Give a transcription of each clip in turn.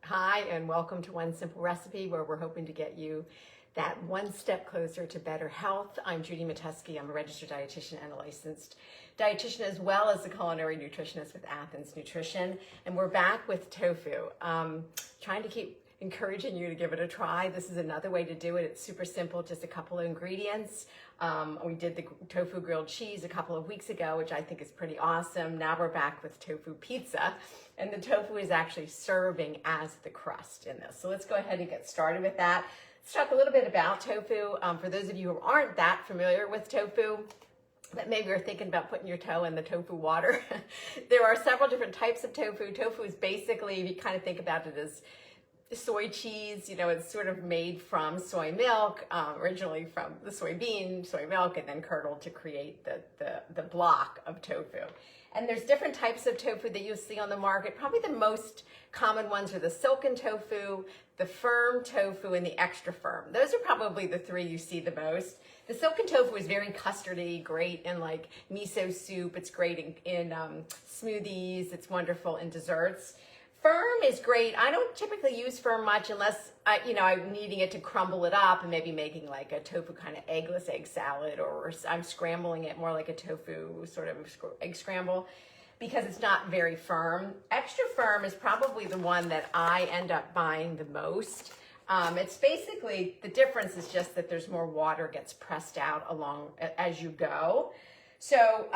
Hi, and welcome to One Simple Recipe, where we're hoping to get you that one step closer to better health. I'm Judy Matesky. I'm a registered dietitian and a licensed dietitian, as well as a culinary nutritionist with Athens Nutrition. And we're back with tofu. Trying to keep encouraging you to give it a try. This is another way to do it. It's super simple, just a couple of ingredients. We did the tofu grilled cheese a couple of weeks ago, which I think is pretty awesome. Now we're back with tofu pizza, and the tofu is actually serving as the crust in this. So let's go ahead and get started with that. Let's talk a little bit about tofu. For those of you who aren't that familiar with tofu, but maybe you're thinking about putting your toe in the tofu water, there are several different types of tofu. Tofu is basically, if you kind of think about it as soy cheese, it's sort of made from soy milk, originally from the soybean, soy milk, and then curdled to create the block of tofu. And there's different types of tofu that you'll see on the market. Probably the most common ones are the silken tofu, the firm tofu, and the extra firm. Those are probably the three you see the most. The silken tofu is very custardy, great in like miso soup. It's great in smoothies. It's wonderful in desserts. Firm is great. I don't typically use firm much unless I'm needing it to crumble it up and maybe making like a tofu kind of eggless egg salad, or I'm scrambling it more like a tofu sort of egg scramble, because it's not very firm. Extra firm is probably the one that I end up buying the most. It's basically, the difference is just that there's more water gets pressed out along as you go. So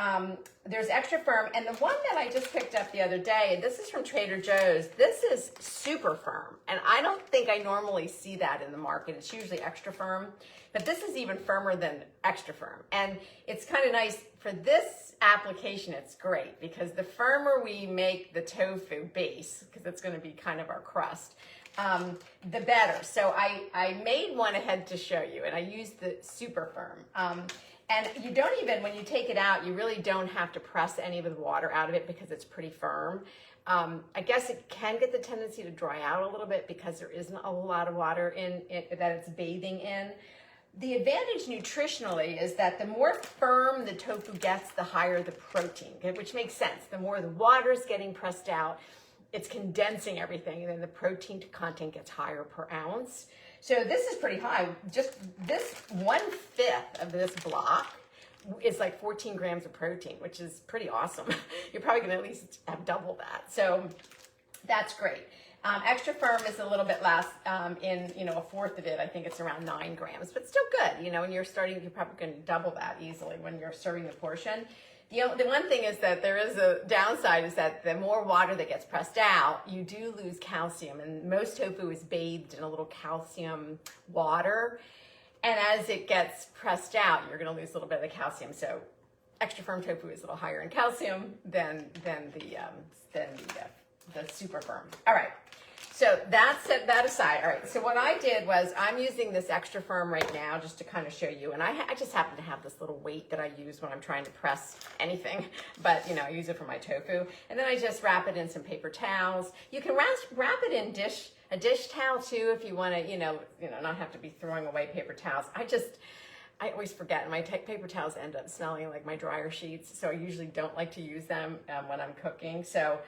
there's extra firm, and the one that I just picked up the other day, and this is from Trader Joe's, this is super firm, and I don't think I normally see that in the market. It's usually extra firm, but this is even firmer than extra firm, and it's kind of nice for this application. It's great because the firmer we make the tofu base, because it's going to be kind of our crust, the better. So I made one ahead to show you, and I used the super firm. And you don't even, when you take it out, you really don't have to press any of the water out of it because it's pretty firm. I guess it can get the tendency to dry out a little bit because there isn't a lot of water in it that it's bathing in. The advantage nutritionally is that the more firm the tofu gets, the higher the protein, which makes sense. The more the water is getting pressed out, it's condensing everything, and then the protein content gets higher per ounce. So this is pretty high. Just this 1/5 of this block is like 14 grams of protein, which is pretty awesome. You're probably gonna at least have double that. So that's great. Extra firm is a little bit less, in a fourth of it. I think it's around 9 grams, but still good. When you're starting, you're probably gonna double that easily when you're serving the portion. The one thing is that there is a downside, is that the more water that gets pressed out, you do lose calcium, and most tofu is bathed in a little calcium water, and as it gets pressed out, you're going to lose a little bit of the calcium. So extra firm tofu is a little higher in calcium than the super firm. All right. So set that aside. All right, so what I did was, I'm using this extra firm right now just to kind of show you, and I just happen to have this little weight that I use when I'm trying to press anything, but I use it for my tofu, and then I just wrap it in some paper towels. You can wrap it in a dish towel too if you want to, not have to be throwing away paper towels. I always forget, and my paper towels end up smelling like my dryer sheets, so I usually don't like to use them when I'm cooking. So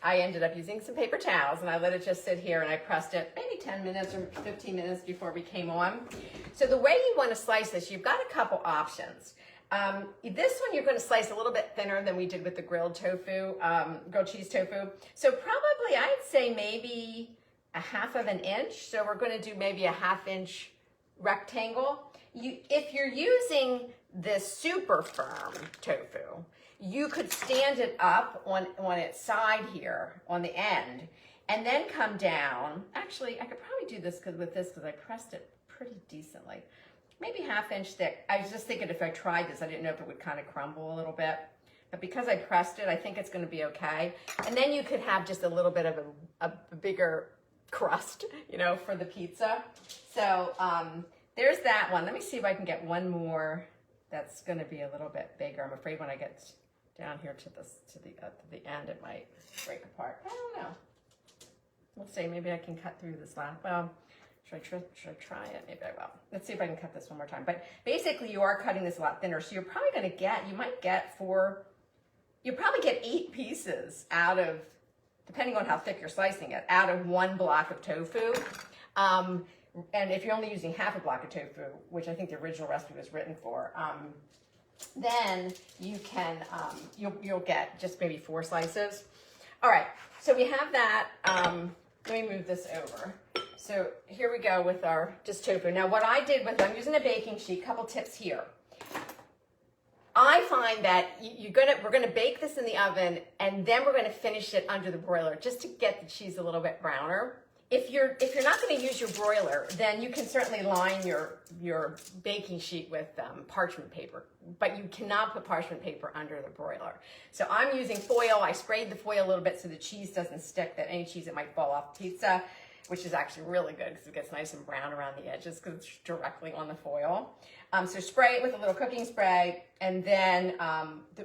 I ended up using some paper towels, and I let it just sit here, and I pressed it maybe 10 minutes or 15 minutes before we came on. So the way you want to slice this, you've got a couple options. This one you're going to slice a little bit thinner than we did with the grilled tofu, grilled cheese tofu. So probably I'd say maybe a 1/2 inch. So we're going to do maybe a 1/2 inch rectangle. If you're using this super firm tofu, you could stand it up on its side here on the end, and then come down. Actually, I could probably do this because I pressed it pretty decently. Maybe 1/2 inch thick. I was just thinking if I tried this, I didn't know if it would kind of crumble a little bit. But because I pressed it, I think it's going to be okay. And then you could have just a little bit of a bigger crust, for the pizza. So there's that one. Let me see if I can get one more that's going to be a little bit bigger. I'm afraid when I get down here to the end, it might break apart. I don't know. We'll see. Maybe I can cut through this last. Well, should I try it? Maybe I will. Let's see if I can cut this one more time. But basically, you are cutting this a lot thinner, so you're probably going to get. You might get 8 pieces out of depending on how thick you're slicing it, out of 1 block of tofu. And if you're only using half a block of tofu, which I think the original recipe was written for, then you can, you'll get just maybe 4 slices. All right, so we have that. Let me move this over. So here we go with our just tofu. Now what I did with, I'm using a baking sheet, couple tips here. I find that we're gonna bake this in the oven and then we're gonna finish it under the broiler just to get the cheese a little bit browner. If you're not going to use your broiler, then you can certainly line your baking sheet with parchment paper, but you cannot put parchment paper under the broiler. So I'm using foil. I sprayed the foil a little bit so the cheese doesn't stick, that any cheese that might fall off pizza, which is actually really good because it gets nice and brown around the edges because it's directly on the foil. So spray it with a little cooking spray, and then,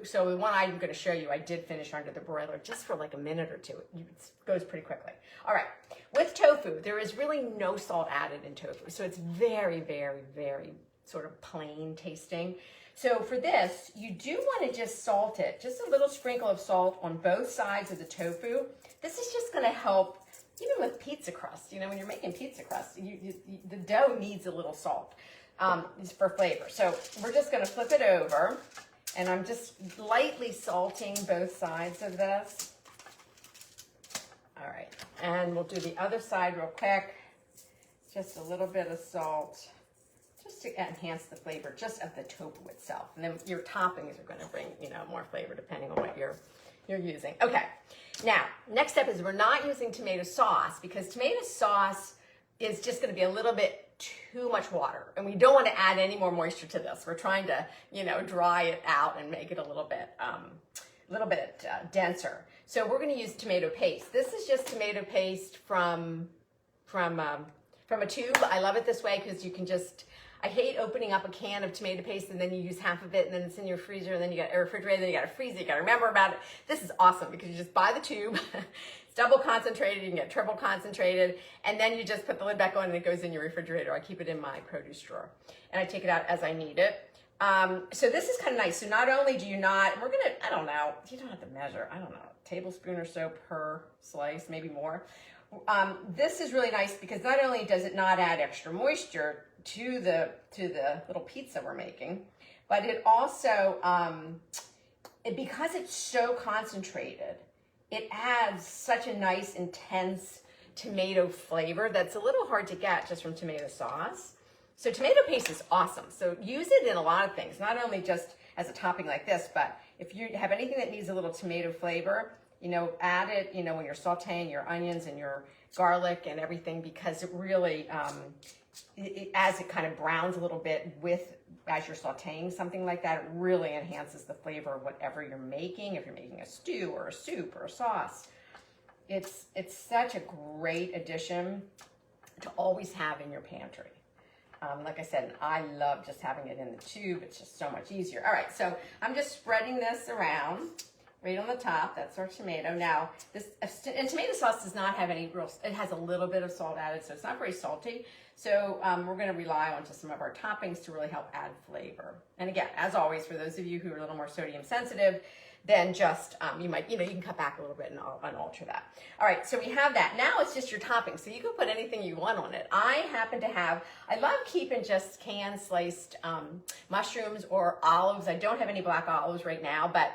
so the one I'm going to show you, I did finish under the broiler just for like a minute or two. It goes pretty quickly. All right, with tofu, there is really no salt added in tofu, so it's very, very, very sort of plain tasting. So for this, you do want to just salt it, just a little sprinkle of salt on both sides of the tofu. This is just going to help. Even with pizza crust, you know, when you're making pizza crust, the dough needs a little salt for flavor. So we're just going to flip it over, and I'm just lightly salting both sides of this. All right, and we'll do the other side real quick. Just a little bit of salt, just to enhance the flavor just of the tofu itself. And then your toppings are going to bring, you know, more flavor depending on what you're using. Okay, now next step is we're not using tomato sauce because tomato sauce is just going to be a little bit too much water, and we don't want to add any more moisture to this. We're trying to, you know, dry it out and make it a little bit denser. So we're going to use tomato paste. This is just tomato paste from a tube. I love it this way because you can just. I hate opening up a can of tomato paste and then you use half of it and then it's in your freezer and then you got a refrigerator, then you got to freeze it, you got to remember about it. This is awesome because you just buy the tube, it's double concentrated, you can get triple concentrated, and then you just put the lid back on and it goes in your refrigerator. I keep it in my produce drawer and I take it out as I need it. So this is kind of nice. So not only do you not, we're going to, I don't know, you don't have to measure, I don't know, a tablespoon or so per slice, maybe more. This is really nice because not only does it not add extra moisture to the little pizza we're making, but it also, because it's so concentrated, it adds such a nice intense tomato flavor that's a little hard to get just from tomato sauce. So tomato paste is awesome. So use it in a lot of things, not only just as a topping like this, but if you have anything that needs a little tomato flavor, you know, add it, you know, when you're sauteing your onions and your garlic and everything, because it really, as it kind of browns a little bit as you're sauteing something like that, it really enhances the flavor of whatever you're making. If you're making a stew or a soup or a sauce, it's such a great addition to always have in your pantry. Like I said, I love just having it in the tube. It's just so much easier. All right, so I'm just spreading this around right on the top. That's our tomato. Now, and tomato sauce does not have any real, it has a little bit of salt added, so it's not very salty. So we're going to rely on just some of our toppings to really help add flavor. And again, as always, for those of you who are a little more sodium sensitive, then just, you can cut back a little bit and alter that. All right, so we have that. Now it's just your topping. So you can put anything you want on it. I love keeping just canned sliced mushrooms or olives. I don't have any black olives right now, but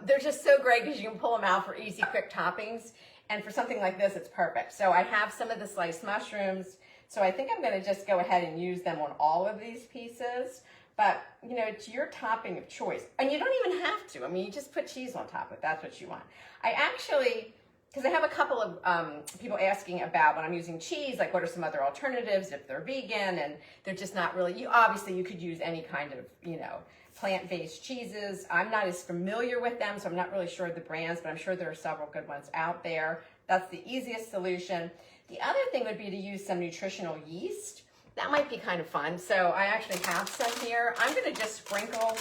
they're just so great because you can pull them out for easy, quick toppings. And for something like this, it's perfect. So I have some of the sliced mushrooms. So I think I'm going to just go ahead and use them on all of these pieces. But, you know, it's your topping of choice. And you don't even have to. I mean, you just put cheese on top if that's what you want. I actually, because I have a couple of people asking about when I'm using cheese, like what are some other alternatives if they're vegan and they're just not really, obviously you could use any kind of, you know, plant-based cheeses. I'm not as familiar with them, so I'm not really sure of the brands, but I'm sure there are several good ones out there. That's the easiest solution. The other thing would be to use some nutritional yeast. That might be kind of fun. So I actually have some here. I'm going to just sprinkle,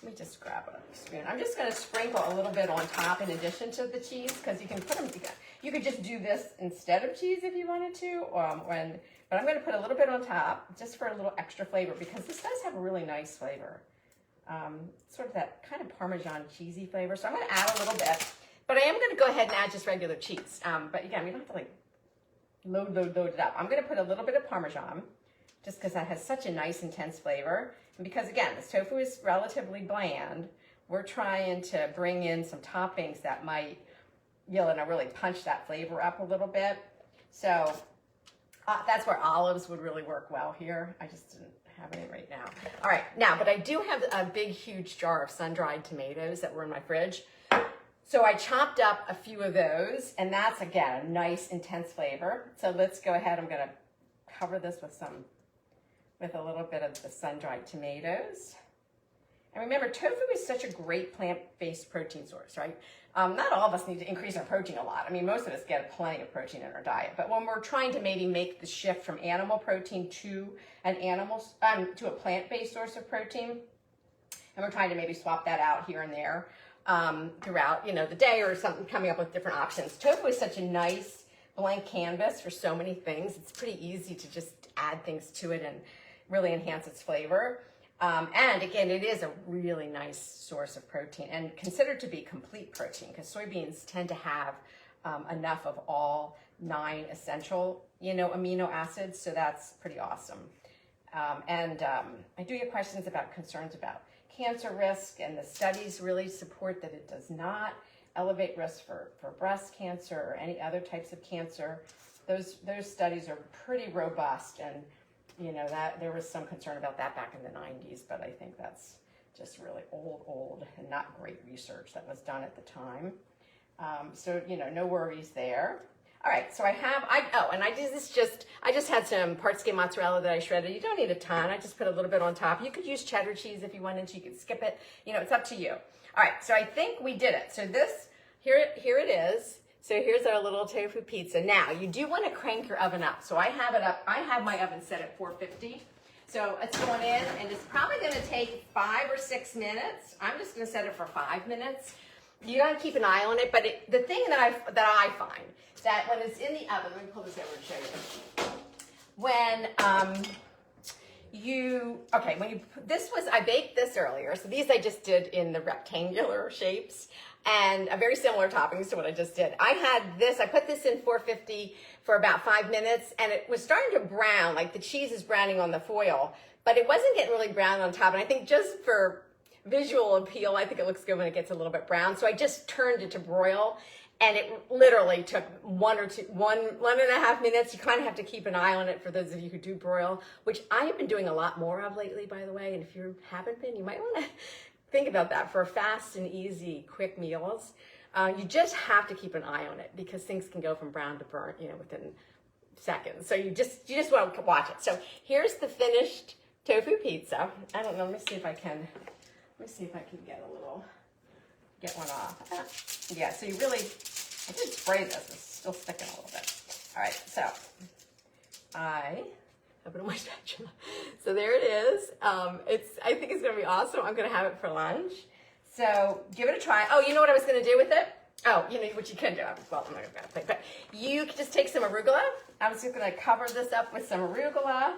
let me just grab a spoon. I'm just going to sprinkle a little bit on top in addition to the cheese, because you can put them together. You could just do this instead of cheese if you wanted to, but I'm going to put a little bit on top just for a little extra flavor, because this does have a really nice flavor. Sort of that kind of Parmesan cheesy flavor. So I'm going to add a little bit. But I am going to go ahead and add just regular cheese. But again, we don't have to like load it up. I'm going to put a little bit of Parmesan just because that has such a nice intense flavor. And because again, this tofu is relatively bland, we're trying to bring in some toppings that might, really punch that flavor up a little bit. So that's where olives would really work well here. I just didn't have any right now. All right, now, but I do have a big, huge jar of sun-dried tomatoes that were in my fridge. So I chopped up a few of those, and that's, again, a nice, intense flavor. So let's go ahead. I'm going to cover this with a little bit of the sun-dried tomatoes. And remember, tofu is such a great plant-based protein source, right? Not all of us need to increase our protein a lot. I mean, most of us get plenty of protein in our diet. But when we're trying to maybe make the shift from animal protein to a plant-based source of protein, and we're trying to maybe swap that out here and there throughout, the day or something, coming up with different options. Tofu is such a nice blank canvas for so many things. It's pretty easy to just add things to it and really enhance its flavor. And again, it is a really nice source of protein and considered to be complete protein because soybeans tend to have enough of all 9 essential, amino acids. So that's pretty awesome. I do get concerns about cancer risk, and the studies really support that it does not elevate risk for breast cancer or any other types of cancer. Those studies are pretty robust, and that there was some concern about that back in the 90s, but I think that's just really old and not great research that was done at the time. So no worries there. All right, so I just had some part skim mozzarella that I shredded. You don't need a ton. I just put a little bit on top. You could use cheddar cheese if you wanted to. You could skip it. It's up to you. All right, so I think we did it. So here it is. So here's our little tofu pizza. Now, you do want to crank your oven up. So I have it up. I have my oven set at 450. So it's going in, and it's probably going to take 5 or 6 minutes. I'm just going to set it for 5 minutes. You got to keep an eye on it. But the thing that I find that when it's in the oven, let me pull this over and show you. I baked this earlier. So these I just did in the rectangular shapes and a very similar toppings to what I just did. I put this in 450 for about 5 minutes, and it was starting to brown, like the cheese is browning on the foil, but it wasn't getting really brown on top. And I think just for visual appeal, I think it looks good when it gets a little bit brown. So I just turned it to broil, and it literally took 1.5 minutes. You kind of have to keep an eye on it for those of you who do broil, which I have been doing a lot more of lately, by the way. And if you haven't been, you might want to think about that for fast and easy, quick meals. You just have to keep an eye on it because things can go from brown to burnt, within seconds. So you just want to watch it. So here's the finished tofu pizza. I don't know. Let me see if I can get one off. Yeah. So I did spray this. It's still sticking a little bit. All right. So I have it on my spatula. So there it is. I think it's going to be awesome. I'm going to have it for lunch. So give it a try. Oh, you know what I was going to do with it? Oh, what you can do. Well, I'm not going to play, but you can just take some arugula. I was just going to cover this up with some arugula.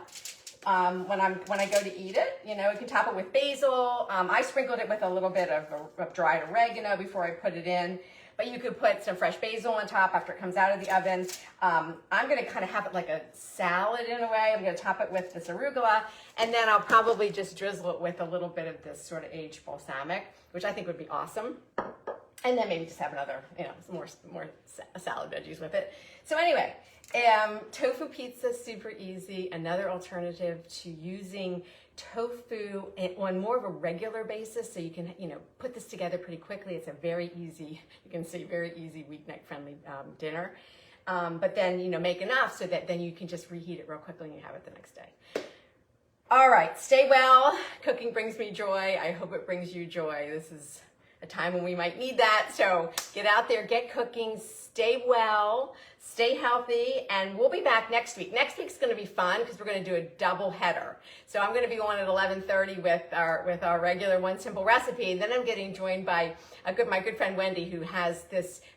When I go to eat it, you can top it with basil. I sprinkled it with a little bit of dried oregano before I put it in. But you could put some fresh basil on top after it comes out of the oven. I'm going to kind of have it like a salad in a way. I'm going to top it with this arugula, and then I'll probably just drizzle it with a little bit of this sort of aged balsamic, which I think would be awesome. And then maybe just have another, some more salad veggies with it. So anyway, tofu pizza, super easy. Another alternative to using tofu on more of a regular basis, so you can put this together pretty quickly. It's a very easy, very easy weeknight friendly dinner. But then make enough so that then you can just reheat it real quickly and you have it the next day. All right, stay well. Cooking brings me joy. I hope it brings you joy. This is a time when we might need that. So get out there, get cooking, stay well, stay healthy, and we'll be back next week. Next week's going to be fun because we're going to do a double header. So I'm going to be on at 11:30 with our regular One Simple Recipe. And then I'm getting joined by my good friend Wendy, who has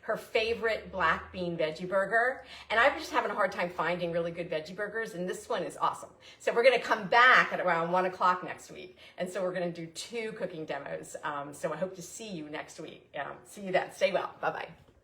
her favorite black bean veggie burger. And I'm just having a hard time finding really good veggie burgers, and this one is awesome. So we're going to come back at around 1 o'clock next week. And so we're going to do 2 cooking demos. So I hope to see you next week. See you then. Stay well. Bye-bye.